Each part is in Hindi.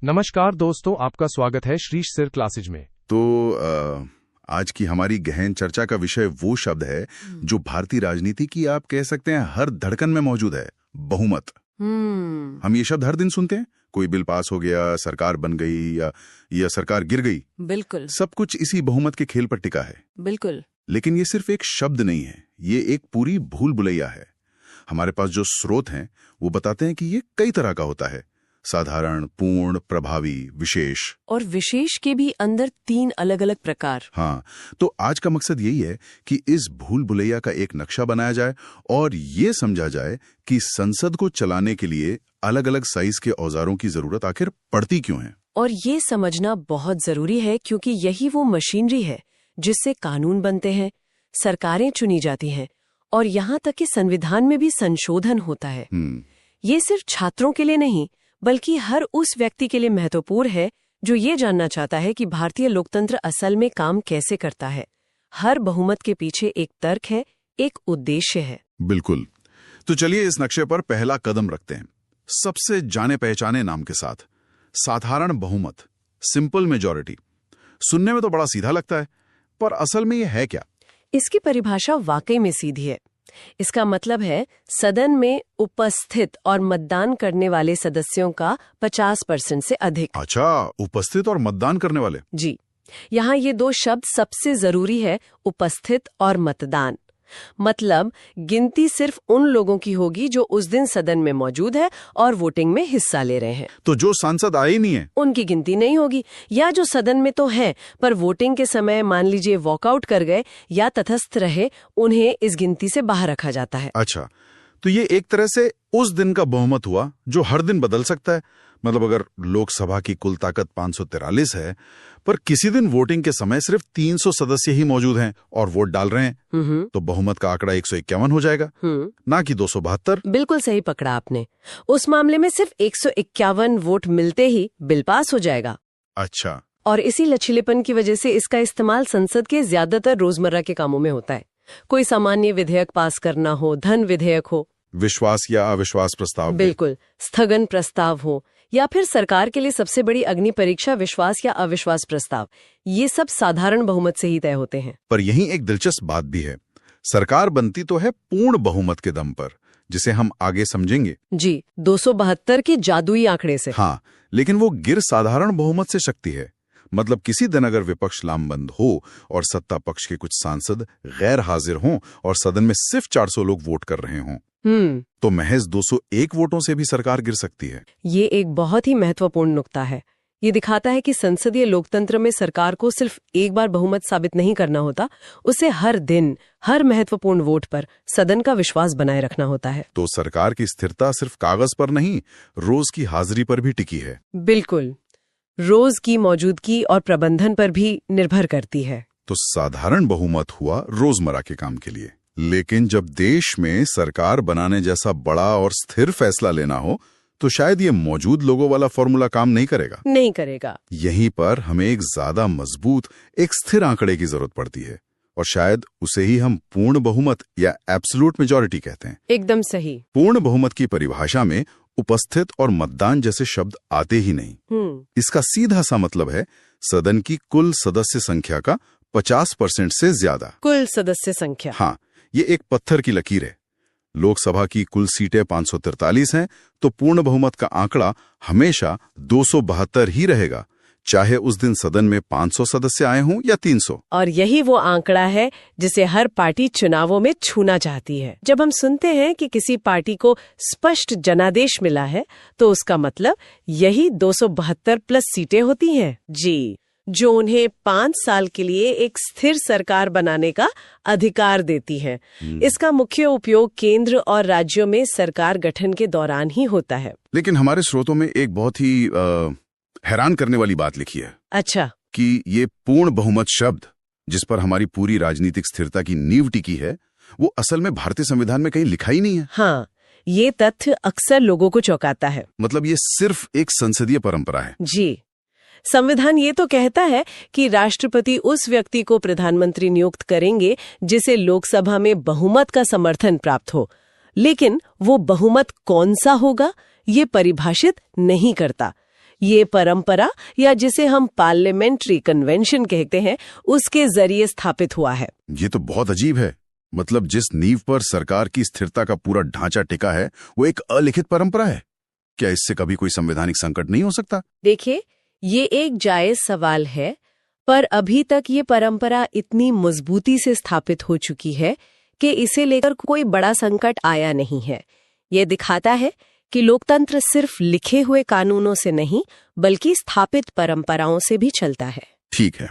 नमस्कार दोस्तों, आपका स्वागत है श्री सिर क्लासेज में। तो आज की हमारी गहन चर्चा का विषय वो शब्द है जो भारतीय राजनीति की आप कह सकते हैं हर धड़कन में मौजूद है, बहुमत। हम ये शब्द हर दिन सुनते हैं, कोई बिल पास हो गया, सरकार बन गई या सरकार गिर गई। बिल्कुल, सब कुछ इसी बहुमत के खेल पर टिका है। बिल्कुल। लेकिन ये सिर्फ एक शब्द नहीं है, ये एक पूरी भूल भुलैया है। हमारे पास जो स्रोत हैं वो बताते हैं कि ये कई तरह का होता है, साधारण, पूर्ण, प्रभावी, विशेष। और विशेष के भी अंदर 3 अलग अलग प्रकार। हाँ, तो आज का मकसद यही है कि इस भूल भुलैया का एक नक्शा बनाया जाए और ये समझा जाए कि संसद को चलाने के लिए अलग अलग साइज के औजारों की जरूरत आखिर पड़ती क्यों है। और ये समझना बहुत जरूरी है क्योंकि यही वो मशीनरी है जिससे कानून बनते हैं, सरकारें चुनी जाती हैं और यहाँ तक कि संविधान में भी संशोधन होता है। ये सिर्फ छात्रों के लिए नहीं बल्कि हर उस व्यक्ति के लिए महत्वपूर्ण है जो ये जानना चाहता है कि भारतीय लोकतंत्र असल में काम कैसे करता है। हर बहुमत के पीछे एक तर्क है, एक उद्देश्य है। बिल्कुल। तो चलिए इस नक्शे पर पहला कदम रखते हैं, सबसे जाने पहचाने नाम के साथ, साधारण बहुमत, सिंपल मेजॉरिटी। सुनने में तो बड़ा सीधा लगता है, पर असल में ये है क्या? इसकी परिभाषा वाकई में सीधी है। इसका मतलब है सदन में उपस्थित और मतदान करने वाले सदस्यों का 50% से अधिक। अच्छा, उपस्थित और मतदान करने वाले। जी, यहाँ ये 2 शब्द सबसे जरूरी है, उपस्थित और मतदान। मतलब गिनती सिर्फ उन लोगों की होगी जो उस दिन सदन में मौजूद है और वोटिंग में हिस्सा ले रहे हैं। तो जो सांसद आए ही नहीं है उनकी गिनती नहीं होगी, या जो सदन में तो है पर वोटिंग के समय मान लीजिए वॉकआउट कर गए या तटस्थ रहे, उन्हें इस गिनती से बाहर रखा जाता है। अच्छा, तो ये एक तरह से उस दिन का बहुमत हुआ जो हर दिन बदल सकता है। मतलब अगर लोकसभा की कुल ताकत 543 है पर किसी दिन वोटिंग के समय सिर्फ 300 सदस्य ही मौजूद हैं और वोट डाल रहे हैं, तो बहुमत का आंकड़ा 151 हो जाएगा, ना कि 272। बिल्कुल सही पकड़ा आपने। उस मामले में सिर्फ 151 वोट मिलते ही बिल पास हो जाएगा। अच्छा। और इसी लचीलेपन की वजह से इसका इस्तेमाल संसद के ज्यादातर रोजमर्रा के कामों में होता है। कोई सामान्य विधेयक पास करना हो, धन विधेयक हो, विश्वास या अविश्वास प्रस्ताव, बिल्कुल, स्थगन प्रस्ताव हो, या फिर सरकार के लिए सबसे बड़ी अग्नि परीक्षा विश्वास या अविश्वास प्रस्ताव, ये सब साधारण बहुमत से ही तय होते हैं। पर यहीं एक दिलचस्प बात भी है, सरकार बनती तो है पूर्ण बहुमत के दम पर, जिसे हम आगे समझेंगे। जी, 272 के जादुई आंकड़े से। हाँ, लेकिन वो गिर साधारण बहुमत से शक्ति है। मतलब किसी दिन अगर विपक्ष लामबंद हो और सत्ता पक्ष के कुछ सांसद गैर हाजिर हों और सदन में सिर्फ 400 लोग वोट कर रहे हों, तो महज 201 वोटों से भी सरकार गिर सकती है। ये एक बहुत ही महत्वपूर्ण नुक्ता है। ये दिखाता है कि संसदीय लोकतंत्र में सरकार को सिर्फ एक बार बहुमत साबित नहीं करना होता, उसे हर दिन, हर महत्वपूर्ण वोट पर सदन का विश्वास बनाए रखना होता है। तो सरकार की स्थिरता सिर्फ कागज पर नहीं, रोज की हाजिरी पर भी टिकी है। बिल्कुल, रोज की मौजूदगी और प्रबंधन पर भी निर्भर करती है। तो साधारण बहुमत हुआ रोजमर्रा के काम के लिए, लेकिन जब देश में सरकार बनाने जैसा बड़ा और स्थिर फैसला लेना हो तो शायद ये मौजूद लोगों वाला फॉर्मूला काम नहीं करेगा। यहीं पर हमें एक ज्यादा मजबूत, एक स्थिर आंकड़े की जरूरत पड़ती है और शायद उसे ही हम पूर्ण बहुमत या एब्सोल्यूट मेजॉरिटी कहते हैं। एकदम सही। पूर्ण बहुमत की परिभाषा में उपस्थित और मतदान जैसे शब्द आते ही नहीं। इसका सीधा सा मतलब है सदन की कुल सदस्य संख्या का 50% से ज्यादा। कुल सदस्य संख्या। हाँ, ये एक पत्थर की लकीर है। लोकसभा की कुल सीटें 543 हैं, तो पूर्ण बहुमत का आंकड़ा हमेशा 272 ही रहेगा, चाहे उस दिन सदन में 500 सदस्य आए हों या 300। और यही वो आंकड़ा है जिसे हर पार्टी चुनावों में छूना चाहती है। जब हम सुनते हैं कि किसी पार्टी को स्पष्ट जनादेश मिला है, तो उसका मतलब यही 272 प्लस सीटें होती हैं। जी, जो उन्हें 5 साल के लिए एक स्थिर सरकार बनाने का अधिकार देती है। इसका मुख्य उपयोग केंद्र और राज्यों में सरकार गठन के दौरान ही होता है। लेकिन हमारे स्रोतों में एक बहुत ही हैरान करने वाली बात लिखी है। अच्छा। कि ये पूर्ण बहुमत शब्द, जिस पर हमारी पूरी राजनीतिक स्थिरता की नींव टिकी है, वो असल में भारतीय संविधान में कहीं लिखा ही नहीं है। हाँ, ये तथ्य अक्सर लोगों को चौंकाता है। मतलब ये सिर्फ एक संसदीय परंपरा है। जी, संविधान ये तो कहता है कि राष्ट्रपति उस व्यक्ति को प्रधानमंत्री नियुक्त करेंगे जिसे लोकसभा में बहुमत का समर्थन प्राप्त हो, लेकिन वो बहुमत कौन सा होगा ये परिभाषित नहीं करता। ये परंपरा, या जिसे हम पार्लियामेंट्री कन्वेंशन कहते हैं, उसके जरिए स्थापित हुआ है। ये तो बहुत अजीब है। मतलब जिस नींव पर सरकार की स्थिरता का पूरा ढांचा टिका है वो एक अलिखित परंपरा है। क्या इससे कभी कोई संवैधानिक संकट नहीं हो सकता? देखिए, ये एक जायज सवाल है, पर अभी तक ये परंपरा इतनी मजबूती से स्थापित हो चुकी है कि इसे लेकर कोई बड़ा संकट आया नहीं है। ये दिखाता है कि लोकतंत्र सिर्फ लिखे हुए कानूनों से नहीं, बल्कि स्थापित परंपराओं से भी चलता है। ठीक है,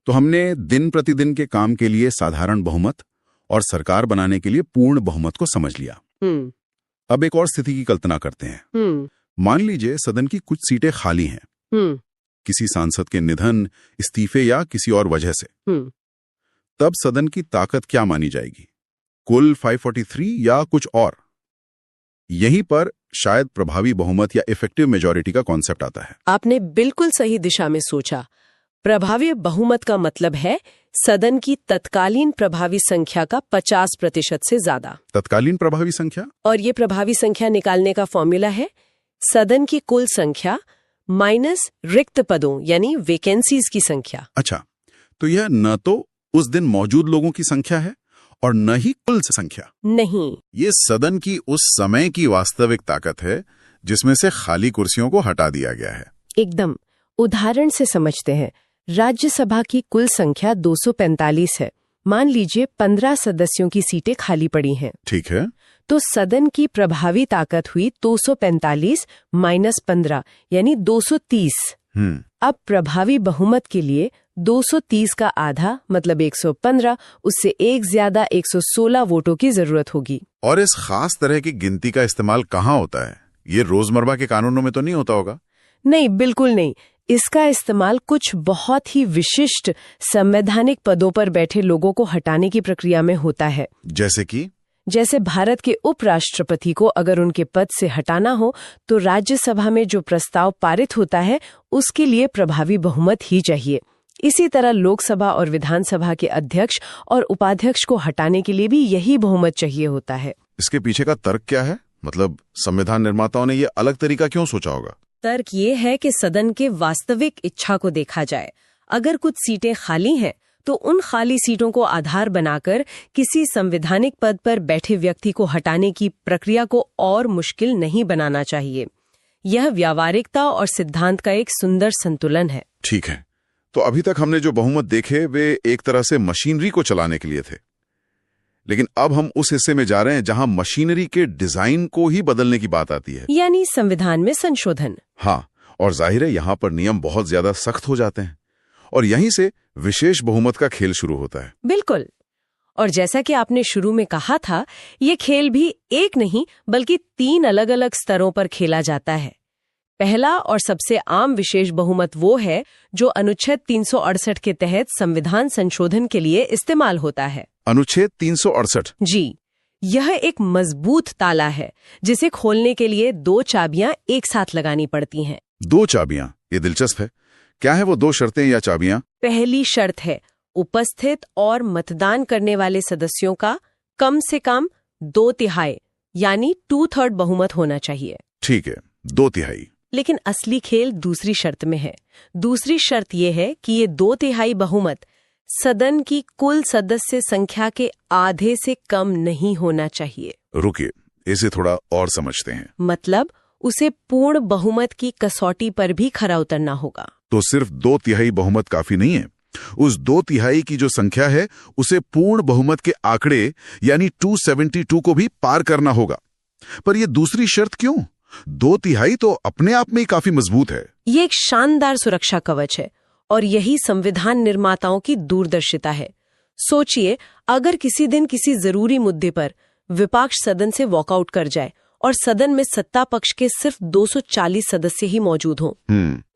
तो हमने दिन प्रतिदिन के काम के लिए साधारण बहुमत और सरकार बनाने के लिए पूर्ण बहुमत को समझ लिया। अब एक और स्थिति की कल्पना करते हैं। मान लीजिए सदन की कुछ सीटें खाली हैं, किसी सांसद के निधन, इस्तीफे या किसी और वजह से। तब सदन की ताकत क्या मानी जाएगी? कुल 543 या कुछ और? यहीं पर शायद प्रभावी बहुमत या इफेक्टिव मेजॉरिटी का कॉन्सेप्ट आता है। आपने बिल्कुल सही दिशा में सोचा। प्रभावी बहुमत का मतलब है सदन की तत्कालीन प्रभावी संख्या का 50% से ज्यादा। तत्कालीन प्रभावी संख्या? और ये प्रभावी संख्या निकालने का फॉर्मूला है सदन की कुल संख्या माइनस रिक्त पदों यानी वैकेंसीज की संख्या। अच्छा, तो यह न तो उस दिन मौजूद लोगों की संख्या है और न ही कुल संख्या। नहीं, ये सदन की उस समय की वास्तविक ताकत है जिसमें से खाली कुर्सियों को हटा दिया गया है। एकदम। उदाहरण से समझते हैं। राज्यसभा की कुल संख्या 245 है। मान लीजिए 15 सदस्यों की सीटें खाली पड़ी हैं। ठीक है। तो सदन की प्रभावी ताकत हुई 245 माइनस 15 यानी 230। अब प्रभावी बहुमत के लिए 230 का आधा मतलब 115, उससे एक ज्यादा 116 वोटों की जरूरत होगी। और इस खास तरह की गिनती का इस्तेमाल कहाँ होता है? ये रोजमर्रा के कानूनों में तो नहीं होता होगा? नहीं, बिल्कुल नहीं। इसका इस्तेमाल कुछ बहुत ही विशिष्ट संवैधानिक पदों पर बैठे लोगों को हटाने की प्रक्रिया में होता है। जैसे भारत के उपराष्ट्रपति को अगर उनके पद से हटाना हो तो राज्यसभा में जो प्रस्ताव पारित होता है उसके लिए प्रभावी बहुमत ही चाहिए। इसी तरह लोकसभा और विधानसभा के अध्यक्ष और उपाध्यक्ष को हटाने के लिए भी यही बहुमत चाहिए होता है। इसके पीछे का तर्क क्या है? मतलब संविधान निर्माताओं ने ये अलग तरीका क्यों सोचा होगा? तर्क ये है कि सदन के वास्तविक इच्छा को देखा जाए। अगर कुछ सीटें खाली हैं तो उन खाली सीटों को आधार बनाकर किसी संवैधानिक पद पर बैठे व्यक्ति को हटाने की प्रक्रिया को और मुश्किल नहीं बनाना चाहिए। यह व्यावहारिकता और सिद्धांत का एक सुंदर संतुलन है। ठीक है, तो अभी तक हमने जो बहुमत देखे वे एक तरह से मशीनरी को चलाने के लिए थे, लेकिन अब हम उस हिस्से में जा रहे हैं जहां मशीनरी के डिजाइन को ही बदलने की बात आती है, यानी संविधान में संशोधन। हाँ, और जाहिर है यहां पर नियम बहुत ज्यादा सख्त हो जाते हैं और यहीं से विशेष बहुमत का खेल शुरू होता है। बिल्कुल। और जैसा कि आपने शुरू में कहा था, ये खेल भी एक नहीं बल्कि 3 अलग अलग स्तरों पर खेला जाता है। पहला और सबसे आम विशेष बहुमत वो है जो अनुच्छेद 368 के तहत संविधान संशोधन के लिए इस्तेमाल होता है। अनुच्छेद 368? जी, यह एक मजबूत ताला है जिसे खोलने के लिए 2 चाबियां एक साथ लगानी पड़ती हैं। 2 चाबियां? ये दिलचस्प है। क्या है वो 2 शर्तें या चाबियां? पहली शर्त है उपस्थित और मतदान करने वाले सदस्यों का कम से कम 2/3 यानी 2/3 बहुमत होना चाहिए। ठीक है, 2/3। लेकिन असली खेल दूसरी शर्त में है। दूसरी शर्त यह है कि ये 2/3 बहुमत सदन की कुल सदस्य संख्या के आधे से कम नहीं होना चाहिए। रुकिए, इसे थोड़ा और समझते हैं। मतलब उसे पूर्ण बहुमत की कसौटी पर भी खरा उतरना होगा। तो सिर्फ 2/3 बहुमत काफी नहीं है। उस 2/3 की जो संख्या है उसे पूर्ण बहुमत के आंकड़े यानी 272 को भी पार करना होगा। पर यह दूसरी शर्त क्यों? 2/3 तो अपने आप में ही काफी मजबूत है। ये एक शानदार सुरक्षा कवच है और यही संविधान निर्माताओं की दूरदर्शिता है। सोचिए, अगर किसी दिन किसी जरूरी मुद्दे पर विपक्ष सदन से वॉकआउट कर जाए और सदन में सत्ता पक्ष के सिर्फ 240 सदस्य ही मौजूद हों,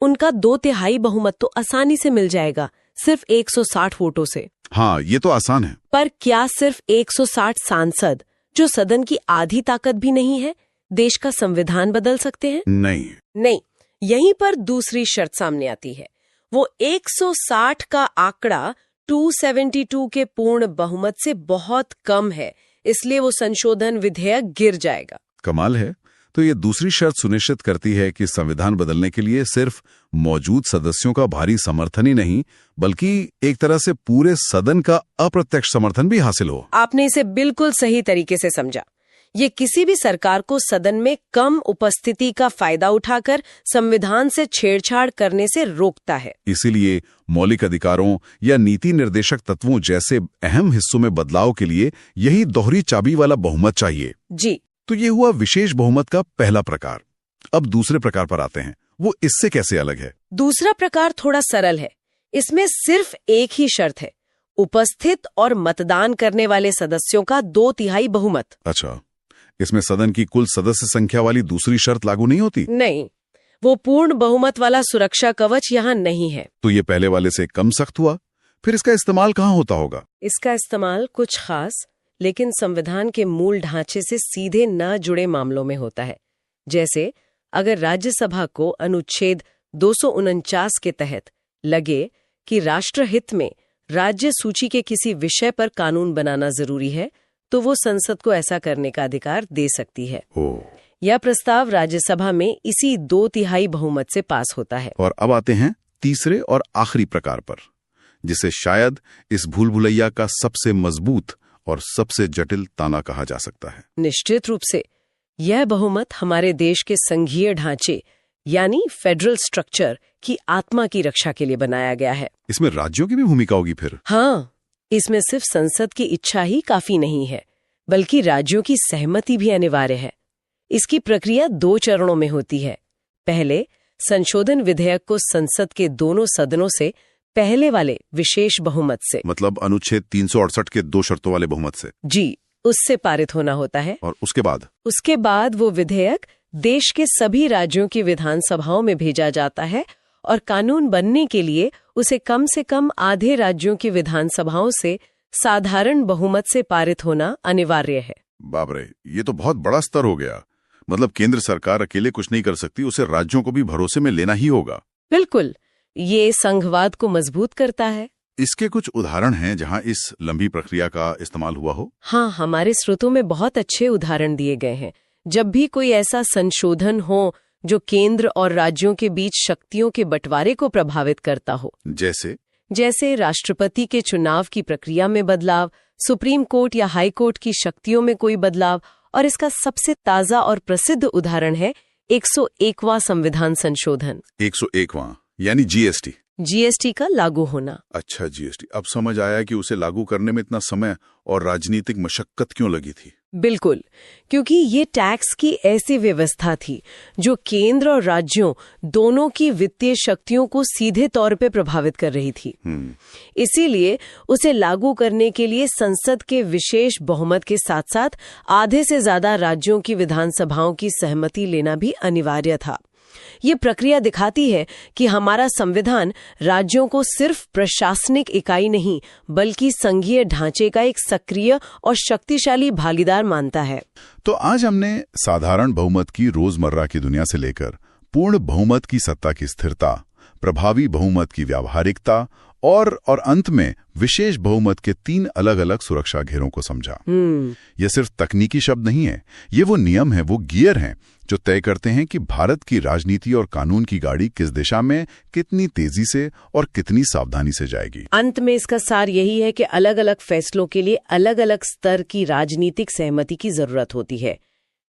उनका 2/3 बहुमत तो आसानी से मिल जाएगा, सिर्फ 160 वोटों से। हाँ, ये तो आसान है। पर क्या सिर्फ 160 सांसद, जो सदन की आधी ताकत भी नहीं है, देश का संविधान बदल सकते हैं? नहीं। यहीं पर दूसरी शर्त सामने आती है। वो 160 का आंकड़ा 272 के पूर्ण बहुमत से बहुत कम है, इसलिए वो संशोधन विधेयक गिर जाएगा। कमाल है। तो ये दूसरी शर्त सुनिश्चित करती है कि संविधान बदलने के लिए सिर्फ मौजूद सदस्यों का भारी समर्थन ही नहीं, बल्कि एक तरह से पूरे सदन का अप्रत्यक्ष समर्थन भी हासिल हो। आपने इसे बिल्कुल सही तरीके से समझा। ये किसी भी सरकार को सदन में कम उपस्थिति का फायदा उठाकर संविधान से छेड़छाड़ करने से रोकता है। इसीलिए मौलिक अधिकारों या नीति निर्देशक तत्वों जैसे अहम हिस्सों में बदलाव के लिए यही दोहरी चाबी वाला बहुमत चाहिए। जी। तो ये हुआ विशेष बहुमत का पहला प्रकार। अब दूसरे प्रकार पर आते हैं, वो इससे कैसे अलग है? दूसरा प्रकार थोड़ा सरल है। इसमें सिर्फ एक ही शर्त है, उपस्थित और मतदान करने वाले सदस्यों का 2/3 बहुमत। अच्छा, इसमें सदन की कुल सदस्य संख्या वाली दूसरी शर्त लागू नहीं होती? नहीं, वो पूर्ण बहुमत वाला सुरक्षा कवच यहाँ नहीं है। तो ये पहले वाले से कम सख्त हुआ। फिर इसका इस्तेमाल कहाँ होता होगा? इसका इस्तेमाल कुछ खास लेकिन संविधान के मूल ढांचे से सीधे न जुड़े मामलों में होता है। जैसे अगर राज्यसभा को अनुच्छेद 249 के तहत लगे कि राष्ट्रहित में राज्य सूची के किसी विषय पर कानून बनाना जरूरी है, तो वो संसद को ऐसा करने का अधिकार दे सकती है। यह प्रस्ताव राज्यसभा में इसी 2/3 बहुमत से पास होता है। और अब आते हैं तीसरे और आखिरी प्रकार पर, जिसे शायद इस भूल भुलैया का सबसे मजबूत और सबसे जटिल ताना कहा जा सकता है। निश्चित रूप से यह बहुमत हमारे देश के संघीय ढांचे यानी फेडरल स्ट्रक्चर की आत्मा की रक्षा के लिए बनाया गया है। इसमें राज्यों की भी भूमिका होगी फिर? हाँ, इसमें सिर्फ संसद की इच्छा ही काफी नहीं है, बल्कि राज्यों की सहमति भी अनिवार्य है। इसकी प्रक्रिया 2 चरणों में होती है। पहले, संशोधन विधेयक को संसद के दोनों सदनों से पहले वाले विशेष बहुमत से, मतलब अनुच्छेद 368 के 2 शर्तों वाले बहुमत से, जी, उससे पारित होना होता है। और उसके बाद वो विधेयक देश के सभी राज्यों की विधानसभाओं में भेजा जाता है और कानून बनने के लिए उसे कम से कम आधे राज्यों की विधानसभाओं से साधारण बहुमत से पारित होना अनिवार्य है। बाप रे, ये तो बहुत बड़ा स्तर हो गया। मतलब केंद्र सरकार अकेले कुछ नहीं कर सकती, उसे राज्यों को भी भरोसे में लेना ही होगा। बिल्कुल, ये संघवाद को मजबूत करता है। इसके कुछ उदाहरण हैं जहां इस लंबी प्रक्रिया का इस्तेमाल हुआ हो? हाँ, हमारे स्रोतों में बहुत अच्छे उदाहरण दिए गए हैं। जब भी कोई ऐसा संशोधन हो जो केंद्र और राज्यों के बीच शक्तियों के बंटवारे को प्रभावित करता हो, जैसे राष्ट्रपति के चुनाव की प्रक्रिया में बदलाव, सुप्रीम कोर्ट या हाई कोर्ट की शक्तियों में कोई बदलाव, और इसका सबसे ताजा और प्रसिद्ध उदाहरण है 101वां संविधान संशोधन। 101वां यानी जीएसटी का लागू होना। अच्छा, जीएसटी। अब समझ आया कि उसे लागू करने में इतना समय और राजनीतिक मशक्कत क्यों लगी थी। बिल्कुल, क्योंकि ये टैक्स की ऐसी व्यवस्था थी जो केंद्र और राज्यों दोनों की वित्तीय शक्तियों को सीधे तौर पे प्रभावित कर रही थी। इसीलिए उसे लागू करने के लिए संसद के विशेष बहुमत के साथ साथ आधे से ज्यादा राज्यों की विधानसभाओं की सहमति लेना भी अनिवार्य था। ये प्रक्रिया दिखाती है कि हमारा संविधान राज्यों को सिर्फ प्रशासनिक इकाई नहीं, बल्कि संघीय ढांचे का एक सक्रिय और शक्तिशाली भागीदार मानता है। तो आज हमने साधारण बहुमत की रोजमर्रा की दुनिया से लेकर पूर्ण बहुमत की सत्ता की स्थिरता, प्रभावी बहुमत की व्यावहारिकता और अंत में विशेष बहुमत के 3 अलग-अलग सुरक्षा घेरों को समझा। ये सिर्फ तकनीकी शब्द नहीं है, ये वो नियम है, वो गियर हैं जो तय करते हैं कि भारत की राजनीति और कानून की गाड़ी किस दिशा में कितनी तेजी से और कितनी सावधानी से जाएगी। अंत में इसका सार यही है कि अलग अलग फैसलों के लिए अलग अलग स्तर की राजनीतिक सहमति की जरूरत होती है।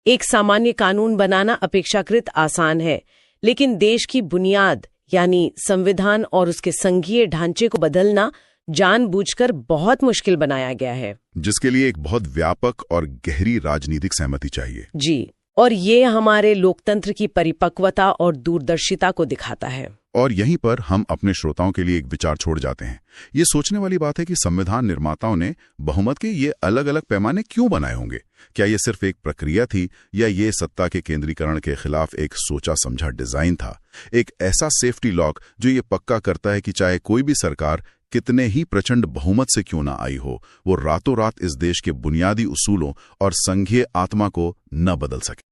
एक सामान्य कानून बनाना अपेक्षाकृत आसान है, लेकिन देश की बुनियाद यानी संविधान और उसके संघीय ढांचे को बदलना जानबूझकर बहुत मुश्किल बनाया गया है, जिसके लिए एक बहुत व्यापक और गहरी राजनीतिक सहमति चाहिए। जी, और ये हमारे लोकतंत्र की परिपक्वता और दूरदर्शिता को दिखाता है। और यहीं पर हम अपने श्रोताओं के लिए एक विचार छोड़ जाते हैं। ये सोचने वाली बात है कि संविधान निर्माताओं ने बहुमत के ये अलग अलग पैमाने क्यों बनाए होंगे? क्या ये सिर्फ एक प्रक्रिया थी या ये सत्ता के केंद्रीकरण के खिलाफ एक सोचा समझा डिजाइन था, एक ऐसा सेफ्टी लॉक जो ये पक्का करता है कि चाहे कोई भी सरकार कितने ही प्रचंड बहुमत से क्यों ना आई हो, वो रातों रात इस देश के बुनियादी उसूलों और संघीय आत्मा को न बदल सके।